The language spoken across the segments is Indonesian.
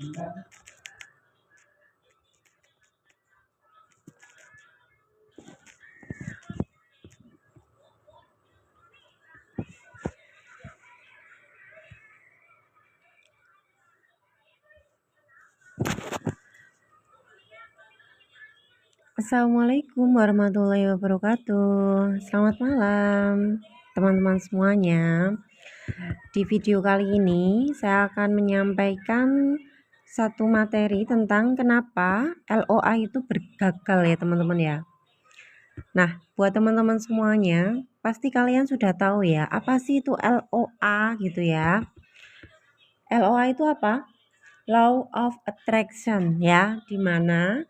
Assalamualaikum warahmatullahi wabarakatuh. Selamat malam teman-teman semuanya. Di video kali ini saya akan menyampaikan satu materi tentang kenapa LOA itu bergagal ya teman-teman ya. Nah, buat teman-teman semuanya, pasti kalian sudah tahu ya, apa sih itu LOA gitu ya. LOA itu apa? Law of Attraction ya, dimana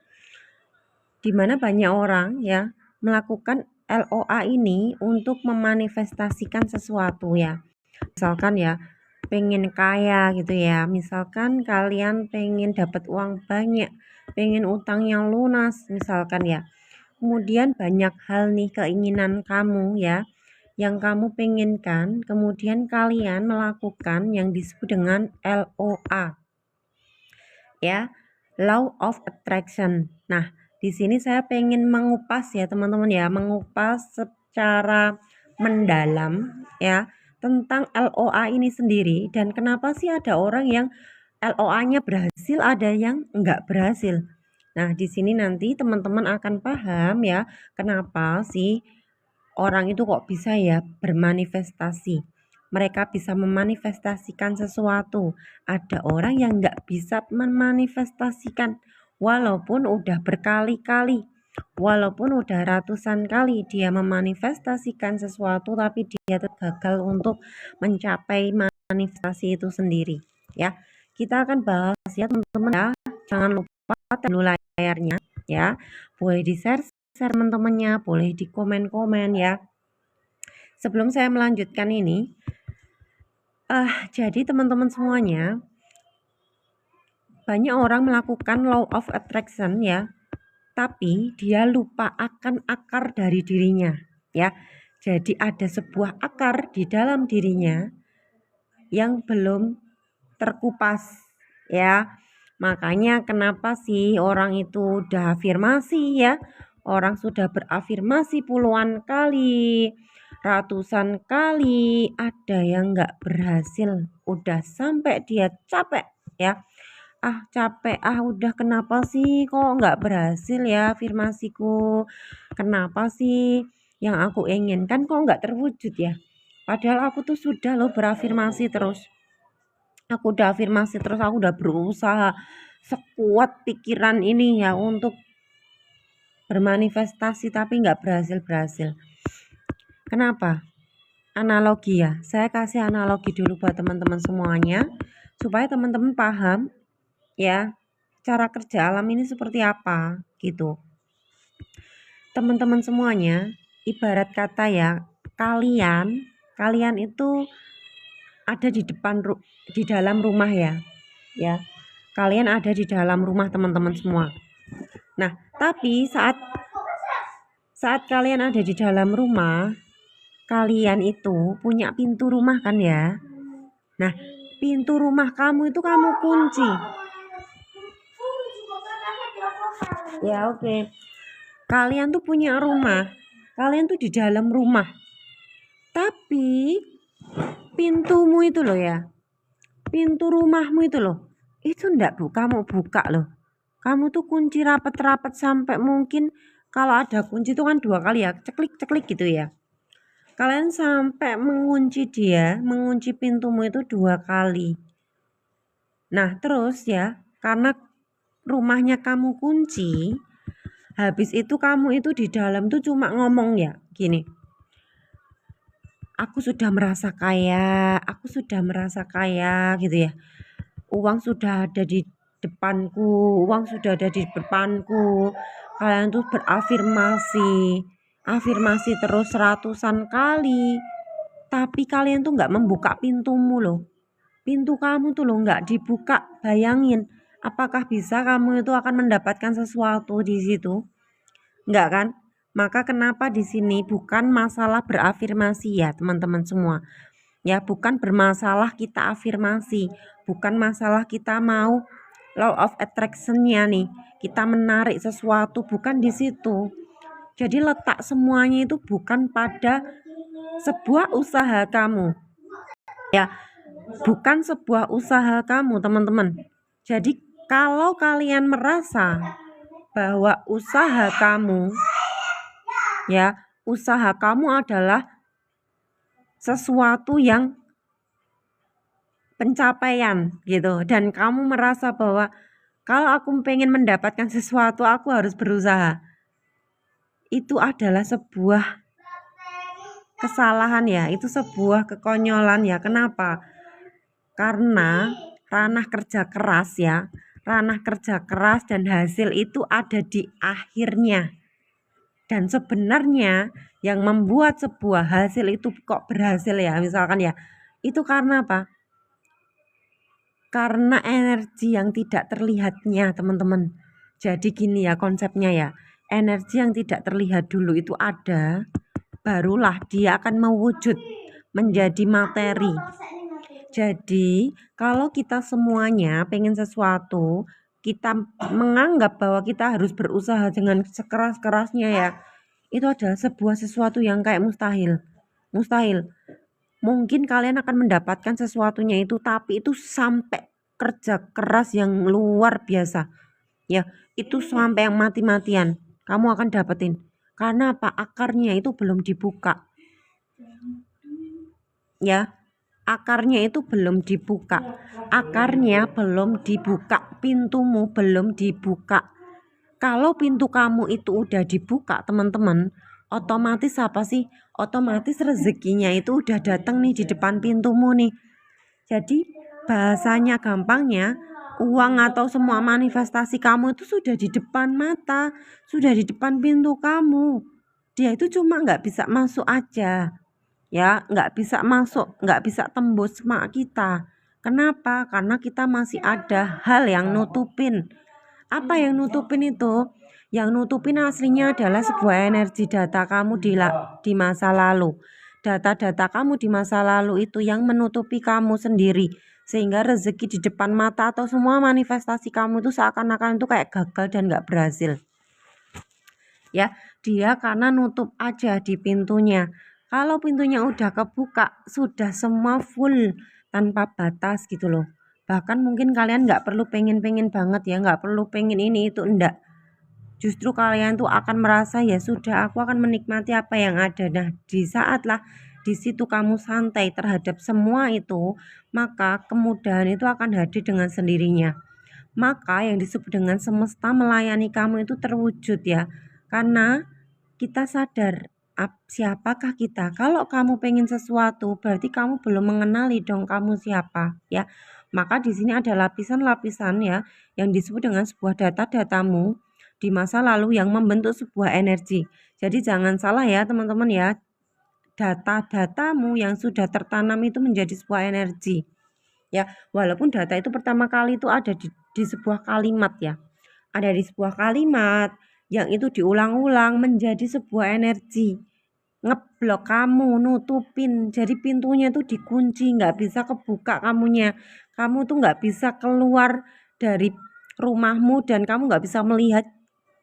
banyak orang ya melakukan LOA ini untuk memanifestasikan sesuatu ya. Misalkan ya pengen kaya gitu ya, misalkan kalian pengen dapat uang banyak, pengen utang yang lunas misalkan ya. Kemudian banyak hal nih keinginan kamu ya yang kamu penginkan, kemudian kalian melakukan yang disebut dengan LOA ya, Law of Attraction. Nah, di sini saya pengen mengupas ya teman-teman ya, mengupas secara mendalam ya tentang LOA ini sendiri dan kenapa sih ada orang yang LOA-nya berhasil, ada yang enggak berhasil. Nah, di sini nanti teman-teman akan paham ya kenapa sih orang itu kok bisa ya bermanifestasi. Mereka bisa memanifestasikan sesuatu. Ada orang yang nggak bisa memanifestasikan walaupun udah berkali-kali. Walaupun udah ratusan kali dia memanifestasikan sesuatu tapi dia tetap gagal untuk mencapai manifestasi itu sendiri. Ya, kita akan bahas ya teman-teman ya. Jangan lupa tap dulu layarnya ya. Boleh di-share teman-temannya, boleh di komen-komen ya. Sebelum saya melanjutkan ini, jadi teman-teman semuanya, banyak orang melakukan law of attraction ya, tapi dia lupa akan akar dari dirinya ya. Jadi ada sebuah akar di dalam dirinya yang belum terkupas ya. Makanya kenapa sih orang itu udah afirmasi ya, orang sudah berafirmasi puluhan kali, ratusan kali, ada yang nggak berhasil, udah sampai dia capek ya. Capek, udah kenapa sih kok nggak berhasil ya afirmasiku, kenapa sih yang aku inginkan kok nggak terwujud ya, padahal aku tuh sudah loh berafirmasi terus. Aku udah afirmasi terus, aku udah berusaha sekuat pikiran ini ya untuk bermanifestasi tapi nggak berhasil-berhasil. Kenapa? Analogi ya, saya kasih analogi dulu buat teman-teman semuanya supaya teman-teman paham ya cara kerja alam ini seperti apa gitu. Teman-teman semuanya, ibarat kata ya, kalian itu ada di dalam rumah ya. Kalian ada di dalam rumah teman-teman semua. Nah, tapi saat kalian ada di dalam rumah, kalian itu punya pintu rumah kan ya. Nah, pintu rumah kamu itu kamu kunci. Ya, oke. Kalian tuh punya rumah. Kalian tuh di dalam rumah. Tapi pintumu itu loh ya. Pintu rumahmu itu loh. Itu enggak kamu buka loh. Kamu tuh kunci rapat-rapat sampai mungkin kalau ada kunci itu kan 2 kali ya, ceklik-ceklik gitu ya. Kalian sampai mengunci pintumu itu 2 kali. Nah, terus ya, karena rumahnya kamu kunci, habis itu kamu itu di dalam tuh cuma ngomong ya, gini. Aku sudah merasa kaya gitu ya. Uang sudah ada di depanku. Kalian tuh afirmasi terus ratusan kali. Tapi kalian tuh nggak membuka pintumu loh. Pintu kamu tuh loh nggak dibuka. Bayangin, apakah bisa kamu itu akan mendapatkan sesuatu di situ? Nggak kan? Maka kenapa di sini bukan masalah berafirmasi ya teman-teman semua. Ya, bukan bermasalah kita afirmasi, bukan masalah kita mau law of attraction-nya nih. Kita menarik sesuatu bukan di situ. Jadi letak semuanya itu bukan pada sebuah usaha kamu. Ya, bukan sebuah usaha kamu, teman-teman. Jadi kalau kalian merasa bahwa usaha kamu adalah sesuatu yang pencapaian gitu, dan kamu merasa bahwa kalau aku pengen mendapatkan sesuatu aku harus berusaha, itu adalah sebuah kesalahan ya, itu sebuah kekonyolan ya. Kenapa? Karena ranah kerja keras dan hasil itu ada di akhirnya. Dan sebenarnya yang membuat sebuah hasil itu kok berhasil ya, misalkan ya, itu karena apa? Karena energi yang tidak terlihatnya, teman-teman. Jadi gini ya konsepnya ya, energi yang tidak terlihat dulu itu ada, barulah dia akan mewujud menjadi materi. Jadi kalau kita semuanya pengen sesuatu, kita menganggap bahwa kita harus berusaha dengan sekeras-kerasnya ya, itu adalah sebuah sesuatu yang kayak mustahil. Mungkin kalian akan mendapatkan sesuatunya itu, tapi itu sampai kerja keras yang luar biasa ya, itu sampai yang mati-matian kamu akan dapetin. Karena apa? Akarnya itu belum dibuka ya, akarnya belum dibuka, pintumu belum dibuka. Kalau pintu kamu itu udah dibuka, teman-teman, otomatis apa sih? Otomatis rezekinya itu udah datang nih di depan pintumu nih. Jadi bahasanya gampangnya, uang atau semua manifestasi kamu itu sudah di depan mata, sudah di depan pintu kamu. Dia itu cuma nggak bisa masuk aja ya, nggak bisa masuk, nggak bisa tembus sama kita. Kenapa? Karena kita masih ada hal yang nutupin. Apa yang nutupin itu? Yang nutupin aslinya adalah sebuah energi data kamu di masa lalu. Data-data kamu di masa lalu itu yang menutupi kamu sendiri. Sehingga rezeki di depan mata atau semua manifestasi kamu itu seakan-akan itu kayak gagal dan gak berhasil. Ya, dia karena nutup aja di pintunya. Kalau pintunya udah kebuka, sudah semua full tanpa batas gitu loh. Bahkan mungkin kalian nggak perlu pengen-pengen banget ya, nggak perlu pengen ini itu, enggak. Justru kalian tuh akan merasa ya sudah, aku akan menikmati apa yang ada. Nah, di saatlah di situ kamu santai terhadap semua itu, maka kemudahan itu akan hadir dengan sendirinya. Maka yang disebut dengan semesta melayani kamu itu terwujud ya, karena kita sadar siapakah kita. Kalau kamu pengen sesuatu, berarti kamu belum mengenali dong kamu siapa ya. Maka di sini ada lapisan-lapisan ya, yang disebut dengan sebuah data-datamu di masa lalu yang membentuk sebuah energi. Jadi jangan salah ya teman-teman ya, data-datamu yang sudah tertanam itu menjadi sebuah energi ya. Walaupun data itu pertama kali itu ada di sebuah kalimat ya, ada di sebuah kalimat yang itu diulang-ulang menjadi sebuah energi, ngeblok kamu, nutupin. Jadi pintunya itu dikunci, nggak bisa kebuka kamunya. Kamu tuh nggak bisa keluar dari rumahmu dan kamu nggak bisa melihat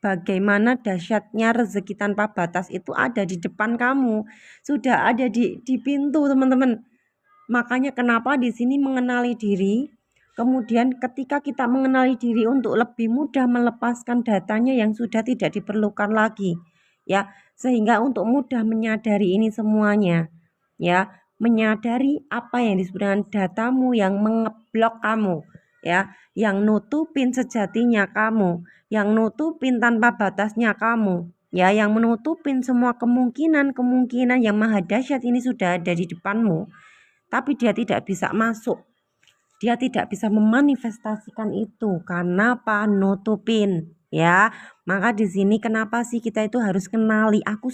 bagaimana dahsyatnya rezeki tanpa batas itu ada di depan kamu, sudah ada di pintu, teman-teman. Makanya kenapa di sini mengenali diri. Kemudian ketika kita mengenali diri untuk lebih mudah melepaskan datanya yang sudah tidak diperlukan lagi ya, sehingga untuk mudah menyadari ini semuanya ya, menyadari apa yang disebut dengan datamu yang mengeblok kamu ya, yang nutupin sejatinya kamu, yang nutupin tanpa batasnya kamu ya, yang menutupin semua kemungkinan yang maha dahsyat ini sudah ada di depanmu, tapi dia tidak bisa masuk, dia tidak bisa memanifestasikan itu karena apa? Nutupin ya. Maka di sini kenapa sih kita itu harus kenali aku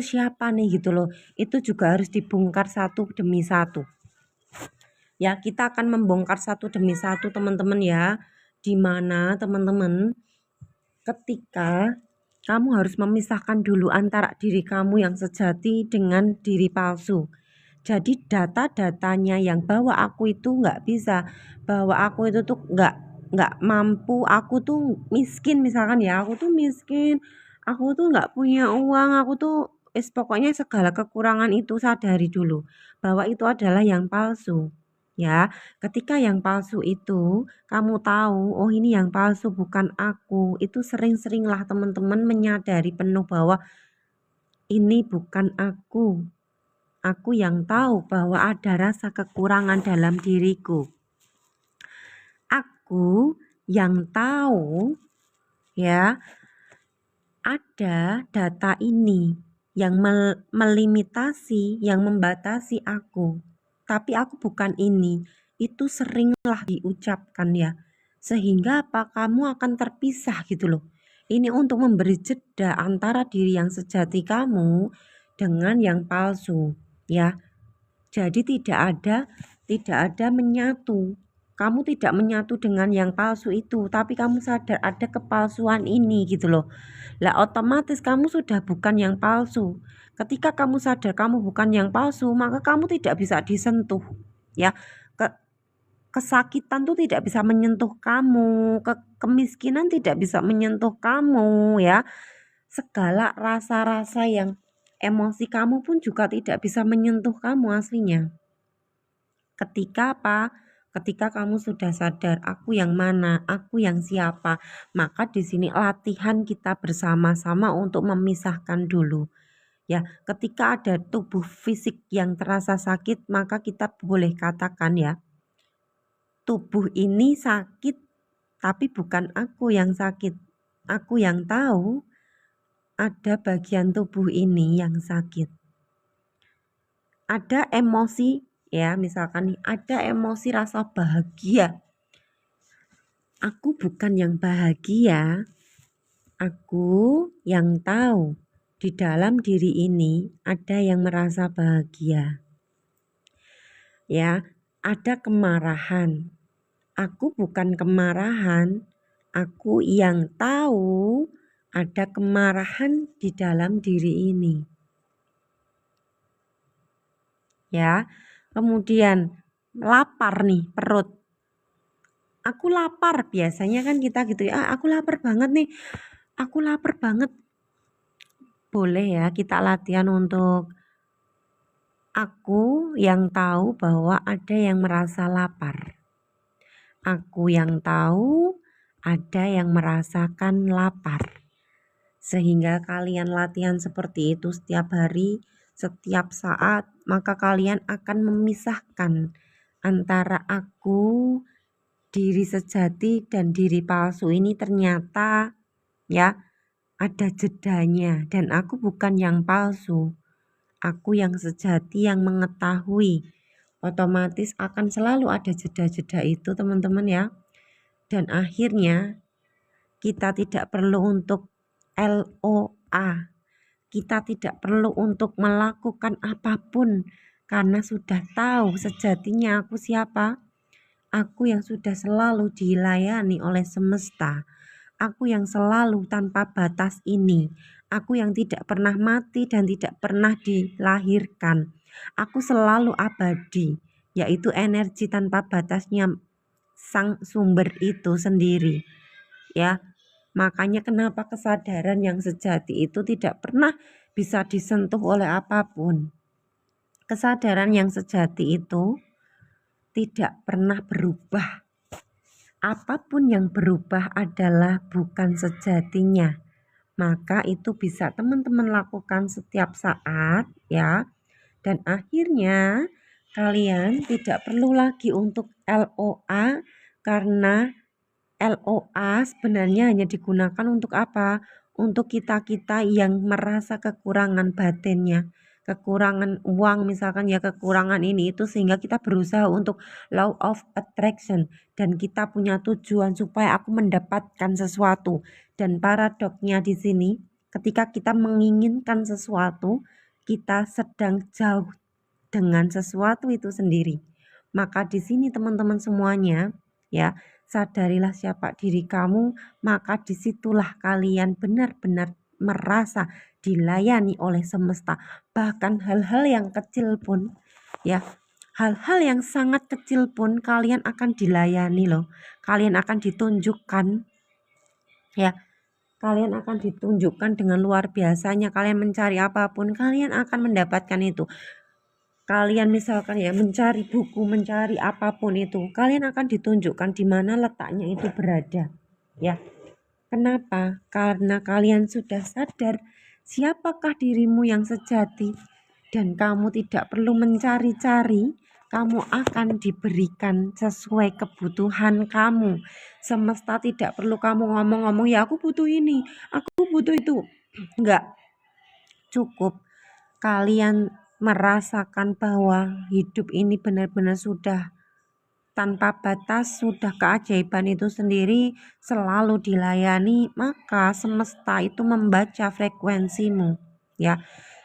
siapa nih gitu loh. Itu juga harus dibongkar satu demi satu ya. Kita akan membongkar satu demi satu teman-teman ya, dimana teman-teman ketika kamu harus memisahkan dulu antara diri kamu yang sejati dengan diri palsu. Jadi data-datanya yang bahwa aku itu nggak bisa, bahwa aku itu tuh nggak nggak mampu, aku tuh miskin misalkan ya, aku tuh miskin, aku tuh nggak punya uang, aku tuh pokoknya segala kekurangan itu sadari dulu bahwa itu adalah yang palsu. Ya, ketika yang palsu itu kamu tahu, oh ini yang palsu bukan aku, itu sering-seringlah teman-teman menyadari penuh bahwa ini bukan aku. Aku yang tahu bahwa ada rasa kekurangan dalam diriku. Aku yang tahu ya ada data ini yang melimitasi, yang membatasi aku. Tapi aku bukan ini. Itu seringlah diucapkan ya. Sehingga apa? Kamu akan terpisah gitu loh. Ini untuk memberi jeda antara diri yang sejati kamu dengan yang palsu ya. Jadi tidak ada menyatu. Kamu tidak menyatu dengan yang palsu itu, tapi kamu sadar ada kepalsuan ini gitu loh. Lah otomatis kamu sudah bukan yang palsu. Ketika kamu sadar kamu bukan yang palsu, maka kamu tidak bisa disentuh. Ya, kesakitan tuh tidak bisa menyentuh kamu, kemiskinan tidak bisa menyentuh kamu ya. Segala rasa-rasa yang emosi kamu pun juga tidak bisa menyentuh kamu aslinya. Ketika apa? Ketika kamu sudah sadar aku yang mana, aku yang siapa, maka di sini latihan kita bersama-sama untuk memisahkan dulu. Ya, ketika ada tubuh fisik yang terasa sakit, maka kita boleh katakan ya, tubuh ini sakit, tapi bukan aku yang sakit. Aku yang tahu ada bagian tubuh ini yang sakit. Ada emosi ya, misalkan ada emosi rasa bahagia. Aku bukan yang bahagia, aku yang tahu di dalam diri ini ada yang merasa bahagia. Ya, ada kemarahan. Aku bukan kemarahan, aku yang tahu ada kemarahan di dalam diri ini. Ya, kemudian lapar nih perut. Aku lapar, biasanya kan kita gitu ya, aku lapar banget nih, aku lapar banget. Boleh ya kita latihan untuk aku yang tahu bahwa ada yang merasa lapar. Aku yang tahu ada yang merasakan lapar. Sehingga kalian latihan seperti itu setiap hari, setiap saat, maka kalian akan memisahkan antara aku, diri sejati dan diri palsu ini ternyata ya ada jedanya, dan aku bukan yang palsu, aku yang sejati yang mengetahui. Otomatis akan selalu ada jeda-jeda itu teman-teman ya. Dan akhirnya kita tidak perlu untuk LOA, kita tidak perlu untuk melakukan apapun karena sudah tahu sejatinya aku siapa. Aku yang sudah selalu dilayani oleh semesta. Aku yang selalu tanpa batas ini. Aku yang tidak pernah mati dan tidak pernah dilahirkan. Aku selalu abadi, yaitu energi tanpa batasnya sang sumber itu sendiri. Ya, makanya kenapa kesadaran yang sejati itu tidak pernah bisa disentuh oleh apapun. Kesadaran yang sejati itu tidak pernah berubah. Apapun yang berubah adalah bukan sejatinya. Maka itu bisa teman-teman lakukan setiap saat ya. Dan akhirnya kalian tidak perlu lagi untuk LOA, karena LOA sebenarnya hanya digunakan untuk apa? Untuk kita-kita yang merasa kekurangan batinnya, kekurangan uang misalkan ya, kekurangan ini itu, sehingga kita berusaha untuk law of attraction dan kita punya tujuan supaya aku mendapatkan sesuatu. Dan paradoksnya di sini, ketika kita menginginkan sesuatu, kita sedang jauh dengan sesuatu itu sendiri. Maka di sini teman-teman semuanya ya, sadarilah siapa diri kamu, maka disitulah kalian benar-benar merasa dilayani oleh semesta. Bahkan hal-hal yang kecil pun ya, hal-hal yang sangat kecil pun kalian akan dilayani loh. Kalian akan ditunjukkan, ya. Kalian akan ditunjukkan dengan luar biasanya. Kalian mencari apapun, kalian akan mendapatkan itu. Kalian misalkan ya mencari buku, mencari apapun itu, kalian akan ditunjukkan di mana letaknya itu berada. Ya. Kenapa? Karena kalian sudah sadar siapakah dirimu yang sejati dan kamu tidak perlu mencari-cari, kamu akan diberikan sesuai kebutuhan kamu. Semesta tidak perlu kamu ngomong-ngomong, ya aku butuh ini, aku butuh itu. Enggak, cukup kalian merasakan bahwa hidup ini benar-benar sudah tanpa batas, sudah keajaiban itu sendiri selalu dilayani, maka semesta itu membaca frekuensimu, ya.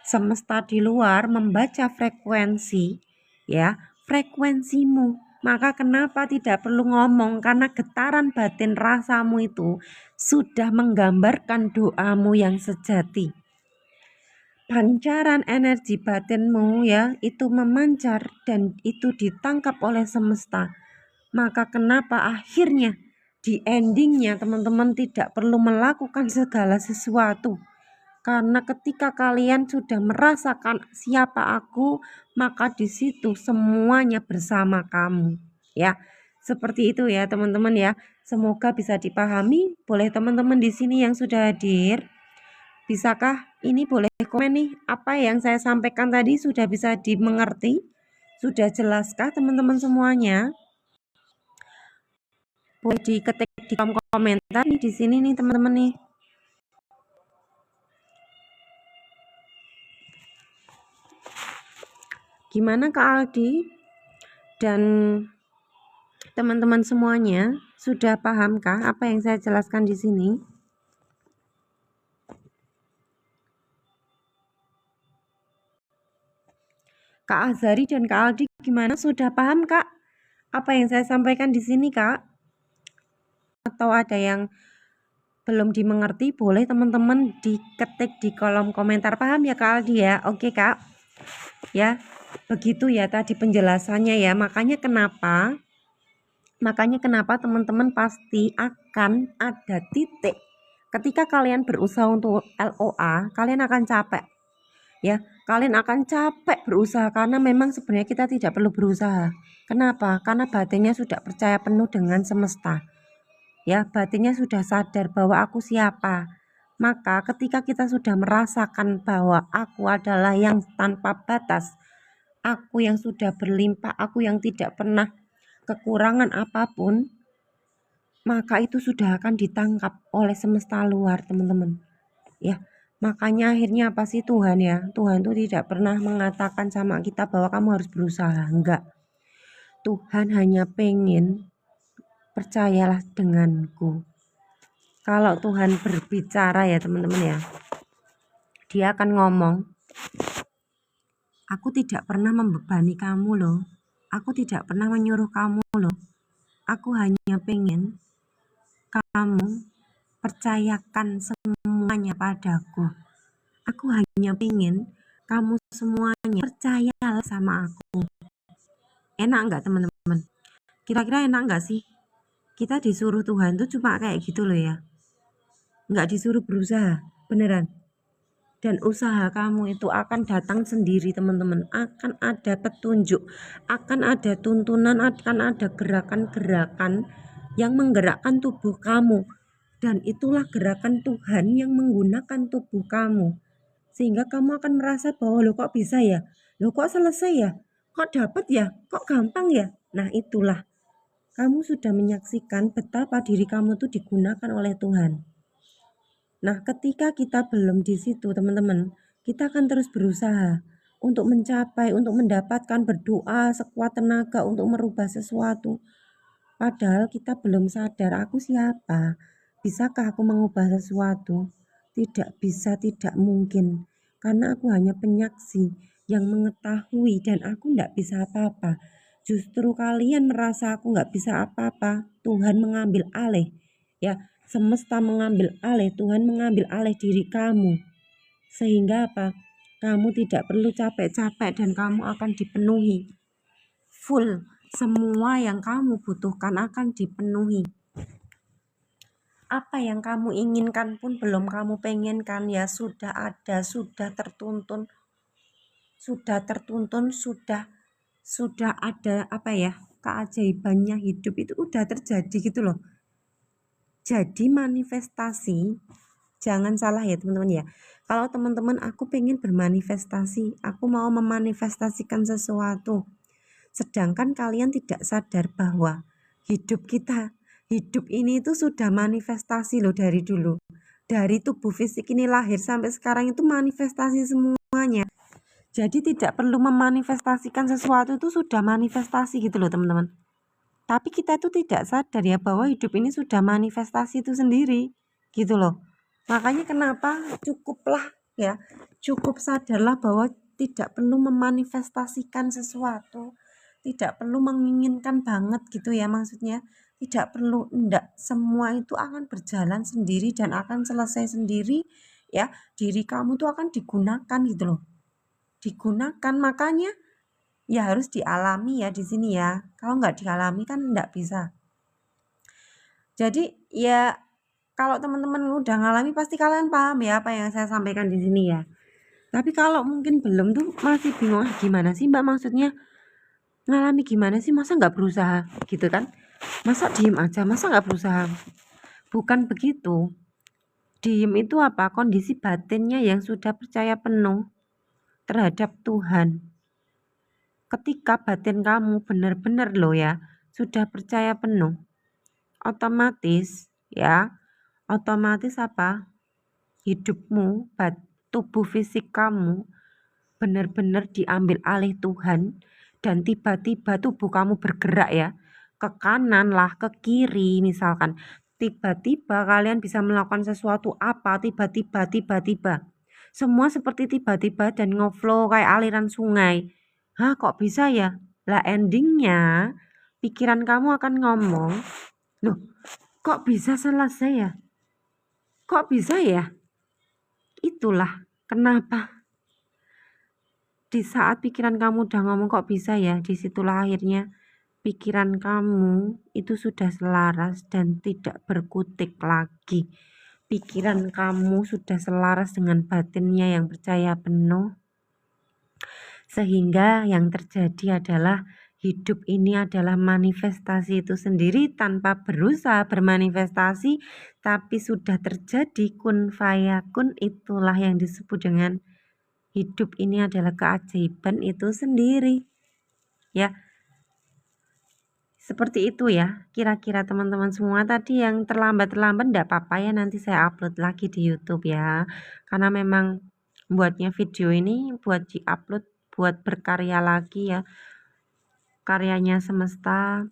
Semesta di luar membaca frekuensi, ya, frekuensimu. Maka kenapa tidak perlu ngomong, karena getaran batin rasamu itu sudah menggambarkan doamu yang sejati. Pancaran energi batinmu ya itu memancar dan itu ditangkap oleh semesta. Maka kenapa akhirnya di endingnya teman-teman tidak perlu melakukan segala sesuatu. Karena ketika kalian sudah merasakan siapa aku, maka di situ semuanya bersama kamu. Ya, seperti itu ya teman-teman ya. Semoga bisa dipahami. Boleh teman-teman di sini yang sudah hadir, bisakah ini boleh komen nih, apa yang saya sampaikan tadi sudah bisa dimengerti? Sudah jelaskah teman-teman semuanya? Boleh diketik di kolom komentar nih di sini nih teman-teman nih. Gimana Kak Aldi dan teman-teman semuanya, sudah pahamkah apa yang saya jelaskan di sini? Kak Azari dan Kak Aldi gimana, sudah paham Kak apa yang saya sampaikan di sini Kak? Atau ada yang belum dimengerti, boleh teman-teman diketik di kolom komentar. Paham ya Kak Aldi ya? Oke Kak. Ya, begitu ya tadi penjelasannya ya. Makanya kenapa teman-teman pasti akan ada titik ketika kalian berusaha untuk LOA, kalian akan capek. Ya, kalian akan capek berusaha karena memang sebenarnya kita tidak perlu berusaha. Kenapa? Karena batinnya sudah percaya penuh dengan semesta. Ya, batinnya sudah sadar bahwa aku siapa. Maka ketika kita sudah merasakan bahwa aku adalah yang tanpa batas, aku yang sudah berlimpah, aku yang tidak pernah kekurangan apapun, maka itu sudah akan ditangkap oleh semesta luar, teman-teman. Ya, makanya akhirnya apa sih Tuhan ya? Tuhan itu tidak pernah mengatakan sama kita bahwa kamu harus berusaha. Enggak. Tuhan hanya pengen percayalah denganku. Kalau Tuhan berbicara ya teman-teman ya, dia akan ngomong, aku tidak pernah membebani kamu loh. Aku tidak pernah menyuruh kamu loh. Aku hanya pengen kamu percayakan semuanya padaku. Aku hanya pengen kamu semuanya percayalah sama aku. Enak enggak teman-teman? Kira-kira enak enggak sih? Kita disuruh Tuhan tuh cuma kayak gitu loh ya. Enggak disuruh berusaha, beneran. Dan usaha kamu itu akan datang sendiri teman-teman. Akan ada petunjuk, akan ada tuntunan, akan ada gerakan-gerakan yang menggerakkan tubuh kamu. Dan itulah gerakan Tuhan yang menggunakan tubuh kamu. Sehingga kamu akan merasa bahwa loh kok bisa ya? Loh kok selesai ya? Kok dapat ya? Kok gampang ya? Nah itulah. Kamu sudah menyaksikan betapa diri kamu itu digunakan oleh Tuhan. Nah, ketika kita belum di situ, teman-teman, kita akan terus berusaha untuk mencapai, untuk mendapatkan, berdoa sekuat tenaga untuk merubah sesuatu. Padahal kita belum sadar aku siapa. Bisakah aku mengubah sesuatu? Tidak bisa, tidak mungkin. Karena aku hanya penyaksi yang mengetahui dan aku tidak bisa apa-apa. Justru kalian merasa aku nggak bisa apa-apa. Tuhan mengambil alih. Ya, semesta mengambil alih, Tuhan mengambil alih diri kamu. Sehingga apa? Kamu tidak perlu capek-capek dan kamu akan dipenuhi full, semua yang kamu butuhkan akan dipenuhi. Apa yang kamu inginkan pun belum kamu pengenkan, ya sudah ada, sudah tertuntun, sudah ada apa ya, keajaibannya hidup itu udah terjadi gitu loh. Jadi manifestasi, jangan salah ya teman-teman ya. Kalau teman-teman aku pengen bermanifestasi, aku mau memanifestasikan sesuatu, sedangkan kalian tidak sadar bahwa hidup ini itu sudah manifestasi loh dari dulu. Dari tubuh fisik ini lahir sampai sekarang itu manifestasi semuanya. Jadi tidak perlu memanifestasikan sesuatu, itu sudah manifestasi gitu loh teman-teman. Tapi kita itu tidak sadar ya bahwa hidup ini sudah manifestasi itu sendiri gitu loh. Makanya kenapa cukup sadarlah bahwa tidak perlu memanifestasikan sesuatu, tidak perlu menginginkan banget gitu ya, maksudnya tidak perlu, enggak, semua itu akan berjalan sendiri dan akan selesai sendiri ya. Diri kamu tuh akan digunakan gitu loh, digunakan. Makanya ya harus dialami ya di sini ya. Kalau nggak dialami kan nggak bisa. Jadi ya kalau teman-teman udah ngalami pasti kalian paham ya apa yang saya sampaikan di sini ya. Tapi kalau mungkin belum tuh masih bingung, gimana sih Mbak, maksudnya ngalami gimana sih, masa nggak berusaha gitu kan? Masa diem aja, masa nggak berusaha? Bukan begitu. Diem itu apa? Kondisi batinnya yang sudah percaya penuh terhadap Tuhan. Ketika batin kamu benar-benar loh ya, sudah percaya penuh, otomatis apa? Hidupmu, tubuh fisik kamu benar-benar diambil alih Tuhan, dan tiba-tiba tubuh kamu bergerak ya, ke kanan lah, ke kiri misalkan. Tiba-tiba kalian bisa melakukan sesuatu apa, tiba-tiba. Semua seperti tiba-tiba dan ngeflow kayak aliran sungai. Hah, kok bisa ya? Lah endingnya pikiran kamu akan ngomong, loh kok bisa selesai ya? Kok bisa ya? Itulah kenapa di saat pikiran kamu udah ngomong kok bisa ya, disitulah akhirnya pikiran kamu itu sudah selaras dan tidak berkutik lagi. Pikiran kamu sudah selaras dengan batinnya yang percaya penuh. Sehingga yang terjadi adalah hidup ini adalah manifestasi itu sendiri tanpa berusaha bermanifestasi, tapi sudah terjadi kun fayakun. Itulah yang disebut dengan hidup ini adalah keajaiban itu sendiri ya. Seperti itu ya kira-kira teman-teman semua. Tadi yang terlambat enggak apa-apa ya, nanti saya upload lagi di YouTube ya, karena memang buatnya video ini buat di-upload, buat berkarya lagi ya, karyanya semesta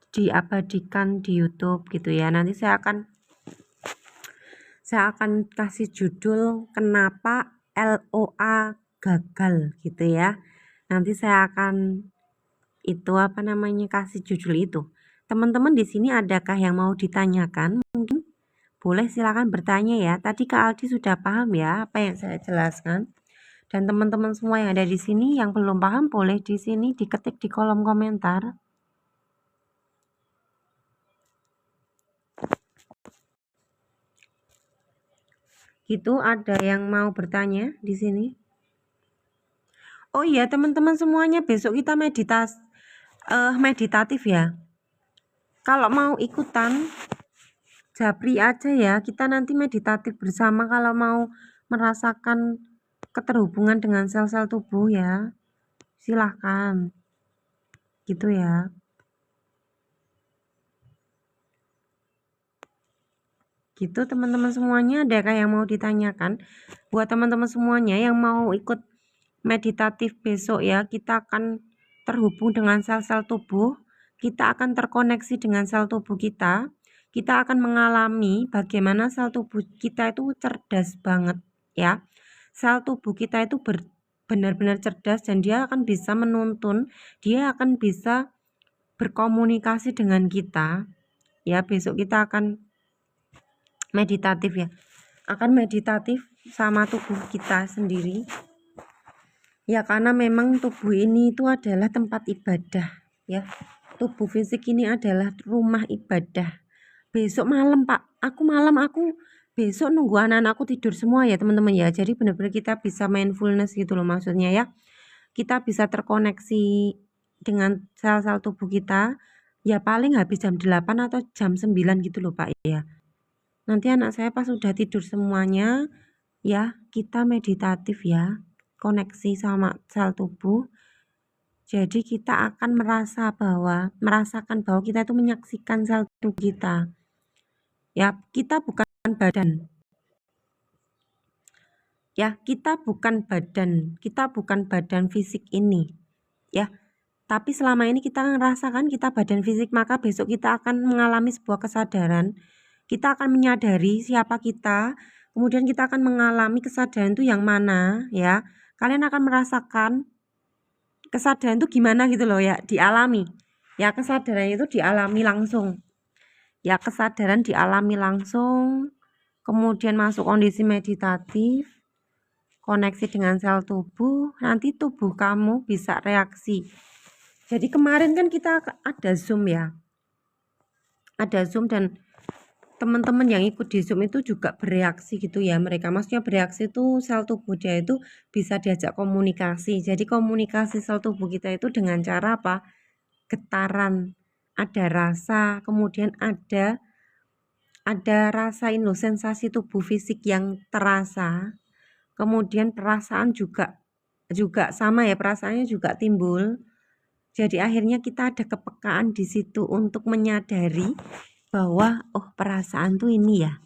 diabadikan di YouTube gitu ya. Nanti saya akan kasih judul kenapa LOA gagal gitu ya. Nanti saya akan kasih judul itu. Teman-teman di sini adakah yang mau ditanyakan? Mungkin boleh, silakan bertanya ya. Tadi Kak Aldi sudah paham ya apa yang saya jelaskan. Dan teman-teman semua yang ada di sini yang belum paham, boleh di sini diketik di kolom komentar. Gitu, ada yang mau bertanya di sini? Oh iya, teman-teman semuanya, besok kita meditatif ya. Kalau mau ikutan, japri aja ya. Kita nanti meditatif bersama kalau mau merasakan keterhubungan dengan sel-sel tubuh ya. Silahkan. Gitu ya. Gitu teman-teman semuanya, adakah yang mau ditanyakan? Buat teman-teman semuanya yang mau ikut meditatif besok ya, kita akan terhubung dengan sel-sel tubuh, kita akan terkoneksi dengan sel tubuh kita akan mengalami bagaimana sel tubuh kita itu cerdas banget ya. Sel tubuh kita itu benar-benar cerdas dan dia akan bisa menuntun, dia akan bisa berkomunikasi dengan kita ya. Besok kita akan meditatif ya, akan meditatif sama tubuh kita sendiri. Ya karena memang tubuh ini itu adalah tempat ibadah ya. Tubuh fisik ini adalah rumah ibadah. Besok malam Pak, aku besok nunggu anak-anakku tidur semua ya teman-teman ya. Jadi benar-benar kita bisa mindfulness gitu loh maksudnya ya. Kita bisa terkoneksi dengan sel-sel tubuh kita. Ya paling habis jam 8 atau jam 9 gitu loh Pak ya. Nanti anak saya pas sudah tidur semuanya ya, kita meditatif ya. Koneksi sama sel tubuh. Jadi kita akan merasakan bahwa kita itu menyaksikan sel tubuh kita. Ya, kita bukan badan. Ya, kita bukan badan fisik ini. Ya, tapi selama ini kita merasakan kita badan fisik, maka besok kita akan mengalami sebuah kesadaran. Kita akan menyadari siapa kita, kemudian kita akan mengalami kesadaran itu yang mana ya. Kalian akan merasakan kesadaran itu gimana gitu loh ya, dialami. Ya, kesadaran itu dialami langsung. Ya, kesadaran dialami langsung, kemudian masuk kondisi meditatif, koneksi dengan sel tubuh, nanti tubuh kamu bisa reaksi. Jadi kemarin kan kita ada Zoom ya. Ada Zoom dan teman-teman yang ikut di Zoom itu juga bereaksi gitu ya. Mereka maksudnya bereaksi itu sel tubuh dia itu bisa diajak komunikasi. Jadi komunikasi sel tubuh kita itu dengan cara apa? Getaran, ada rasa, kemudian ada rasa ini loh, sensasi tubuh fisik yang terasa. Kemudian perasaan juga sama ya, perasaannya juga timbul. Jadi akhirnya kita ada kepekaan di situ untuk menyadari bahwa oh perasaan tuh ini ya.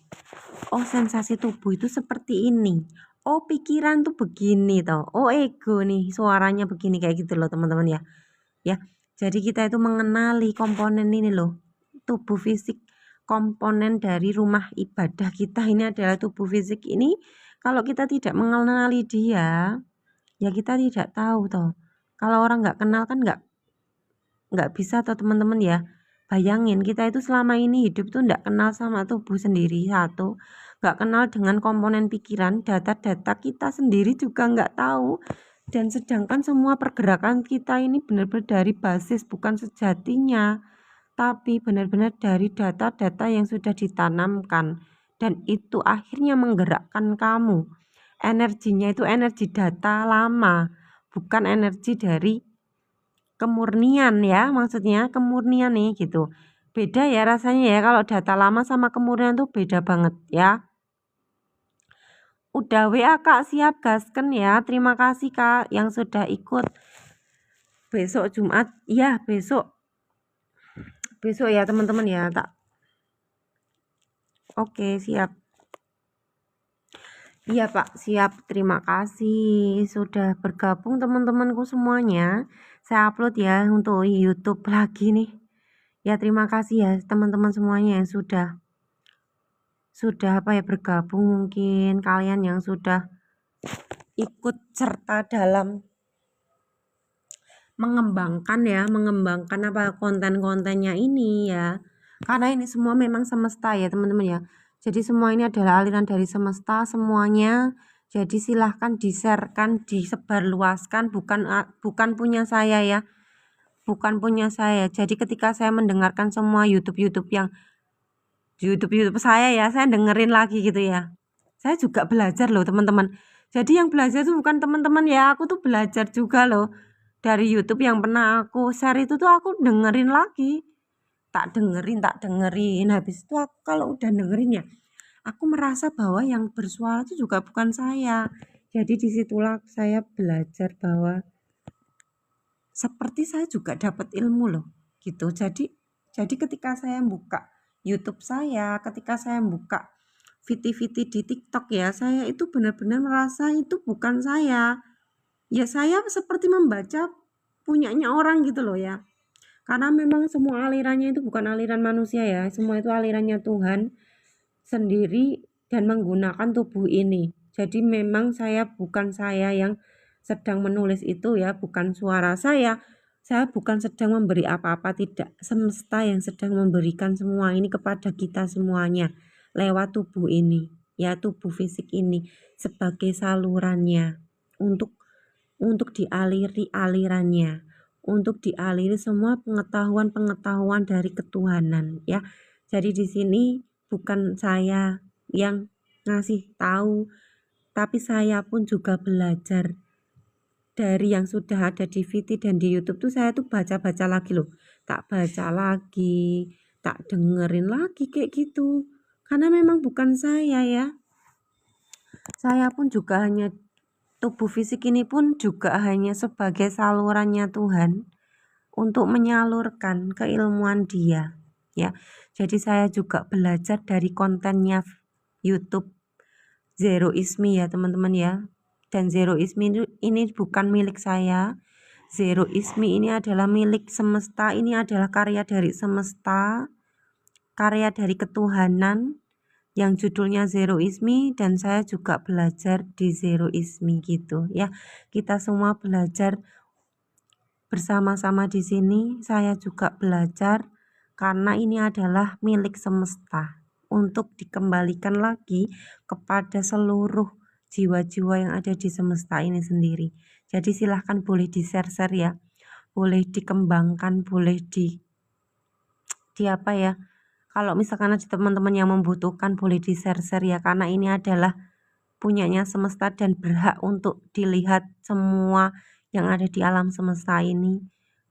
Oh sensasi tubuh itu seperti ini. Oh pikiran tuh begini toh. Oh ego nih suaranya begini kayak gitu loh teman-teman ya. Ya. Jadi kita itu mengenali komponen ini loh. Tubuh fisik, komponen dari rumah ibadah kita ini adalah tubuh fisik ini. Kalau kita tidak mengenali dia, ya kita tidak tahu toh. Kalau orang nggak kenal kan nggak bisa atau teman-teman ya. Bayangin kita itu selama ini hidup tuh nggak kenal sama tubuh sendiri satu, nggak kenal dengan komponen pikiran, data-data kita sendiri juga nggak tahu. Dan sedangkan semua pergerakan kita ini benar-benar dari basis bukan sejatinya, tapi benar-benar dari data-data yang sudah ditanamkan. Dan itu akhirnya menggerakkan kamu. Energinya itu energi data lama, bukan energi dari kemurnian ya, maksudnya kemurnian nih gitu. Beda ya rasanya ya, kalau data lama sama kemurnian tuh beda banget ya. Udah WA Kak, siap gasken ya. Terima kasih Kak yang sudah ikut. Besok Jumat ya, besok ya teman-teman ya, tak. Oke, siap. Iya Pak, siap. Terima kasih sudah bergabung teman-temanku semuanya. Saya upload ya untuk YouTube lagi nih. Ya terima kasih ya teman-teman semuanya yang sudah apa ya bergabung, mungkin kalian yang sudah ikut serta dalam mengembangkan apa konten-kontennya ini ya. Karena ini semua memang semesta ya teman-teman ya. Jadi semua ini adalah aliran dari semesta semuanya. Jadi silahkan di-sharekan, disebarluaskan, bukan punya saya ya. Bukan punya saya. Jadi ketika saya mendengarkan semua YouTube saya ya, saya dengerin lagi gitu ya. Saya juga belajar loh teman-teman. Jadi yang belajar itu bukan teman-teman ya, aku tuh belajar juga loh. Dari YouTube yang pernah aku share itu tuh aku dengerin lagi. Tak dengerin. Habis itu aku kalau udah dengerin ya, aku merasa bahwa yang bersuara itu juga bukan saya. Jadi disitulah saya belajar bahwa seperti saya juga dapat ilmu loh gitu. Jadi ketika saya buka YouTube saya, ketika saya buka VT di TikTok ya, saya itu benar-benar merasa itu bukan saya. Ya saya seperti membaca punyanya orang gitu loh ya. Karena memang semua alirannya itu bukan aliran manusia ya, semua itu alirannya Tuhan sendiri dan menggunakan tubuh ini. Jadi memang bukan saya yang sedang menulis itu ya, bukan suara saya. Saya bukan sedang memberi apa-apa, tidak. Semesta yang sedang memberikan semua ini kepada kita semuanya lewat tubuh ini, ya tubuh fisik ini sebagai salurannya untuk untuk dialiri alirannya, untuk dialiri semua pengetahuan-pengetahuan dari ketuhanan ya. Jadi di sini bukan saya yang ngasih tahu, tapi saya pun juga belajar dari yang sudah ada di VT dan di YouTube tuh. Saya tuh baca-baca lagi loh, tak baca lagi, tak dengerin lagi kayak gitu. Karena memang bukan saya ya. Saya pun juga hanya tubuh fisik ini pun juga hanya sebagai salurannya Tuhan untuk menyalurkan keilmuan Dia ya. Jadi saya juga belajar dari kontennya YouTube Zero Ismi ya teman-teman ya. Dan Zero Ismi ini bukan milik saya. Zero Ismi ini adalah milik semesta, ini adalah karya dari semesta, karya dari ketuhanan yang judulnya Zero Ismi, dan saya juga belajar di Zero Ismi gitu ya. Kita semua belajar bersama-sama di sini. Saya juga belajar karena ini adalah milik semesta untuk dikembalikan lagi kepada seluruh jiwa-jiwa yang ada di semesta ini sendiri. Jadi silahkan boleh di-share-share ya, boleh dikembangkan, boleh di apa ya, kalau misalkan ada teman-teman yang membutuhkan boleh di-share-share ya, karena ini adalah punyanya semesta dan berhak untuk dilihat semua yang ada di alam semesta ini.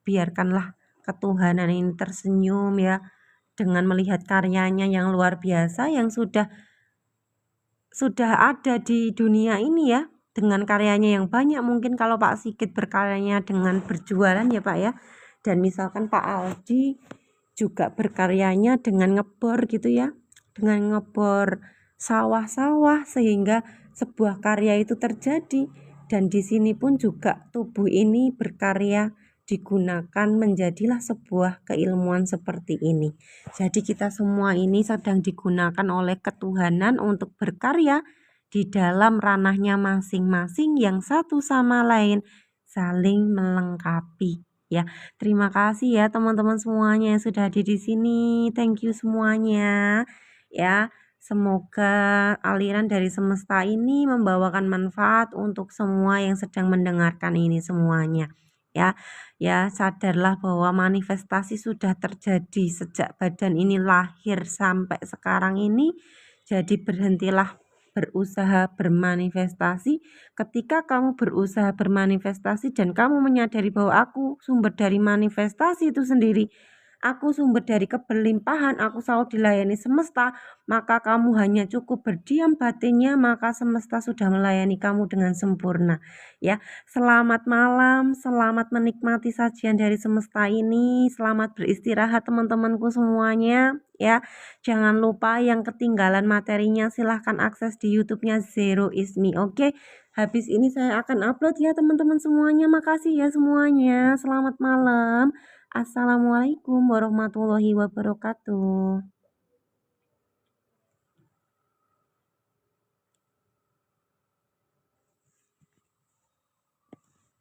Biarkanlah ketuhanan ini tersenyum ya, dengan melihat karyanya yang luar biasa yang sudah ada di dunia ini ya, dengan karyanya yang banyak. Mungkin kalau Pak Sigit berkaryanya dengan berjualan ya Pak ya, dan misalkan Pak Aldi juga berkaryanya dengan ngebor gitu ya, dengan ngebor sawah-sawah sehingga sebuah karya itu terjadi. Dan di sini pun juga tubuh ini berkarya, digunakan menjadilah sebuah keilmuan seperti ini. Jadi kita semua ini sedang digunakan oleh ketuhanan untuk berkarya di dalam ranahnya masing-masing yang satu sama lain saling melengkapi ya. Terima kasih ya teman-teman semuanya yang sudah hadir di sini. Thank you semuanya ya. Semoga aliran dari semesta ini membawakan manfaat untuk semua yang sedang mendengarkan ini semuanya ya. Ya, sadarlah bahwa manifestasi sudah terjadi sejak badan ini lahir sampai sekarang ini. Jadi berhentilah berusaha bermanifestasi. Ketika kamu berusaha bermanifestasi dan kamu menyadari bahwa aku sumber dari manifestasi itu sendiri, aku sumber dari keberlimpahan, aku selalu dilayani semesta, maka kamu hanya cukup berdiam batinnya, maka semesta sudah melayani kamu dengan sempurna ya. Selamat malam, selamat menikmati sajian dari semesta ini, selamat beristirahat teman-temanku semuanya ya. Jangan lupa yang ketinggalan materinya silahkan akses di YouTube-nya Zero Ismi. Oke, habis ini saya akan upload ya teman-teman semuanya. Makasih ya semuanya. Selamat malam. Assalamualaikum warahmatullahi wabarakatuh.